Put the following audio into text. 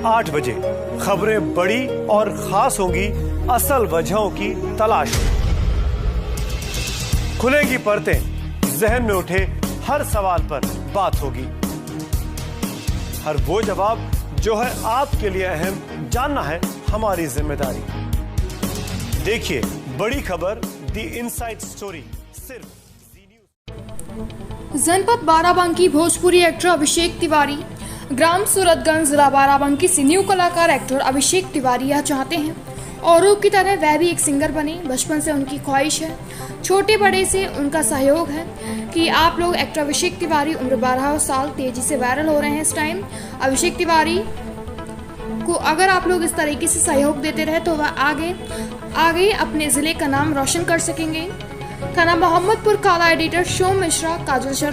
8 बजे खबरें बड़ी और खास होंगी, असल वजहों की तलाश होगी। खुलेंगी परतें, जहन में उठे हर सवाल पर बात होगी। हर वो जवाब जो है आपके लिए अहम, जानना है हमारी जिम्मेदारी। देखिए बड़ी खबर, द इनसाइड स्टोरी, सिर्फ जनपद बाराबंकी भोजपुरी एक्टर अभिषेक तिवारी, ग्राम सूरतगंज, जिला बाराबंकी से न्यू कलाकार एक्टर अभिषेक तिवारी यह चाहते हैं औरों की तरह वह भी एक सिंगर बने। बचपन से उनकी ख्वाहिश है, छोटे बड़े से उनका सहयोग है कि आप लोग एक्टर अभिषेक तिवारी उम्र 12 साल तेजी से वायरल हो रहे हैं इस टाइम। अभिषेक तिवारी को अगर आप लोग इस तरीके से सहयोग देते रहे तो वह आगे अपने ज़िले का नाम रोशन कर सकेंगे। थाना मोहम्मदपुर काला, एडिटर शोम मिश्रा, काजल शर्मा।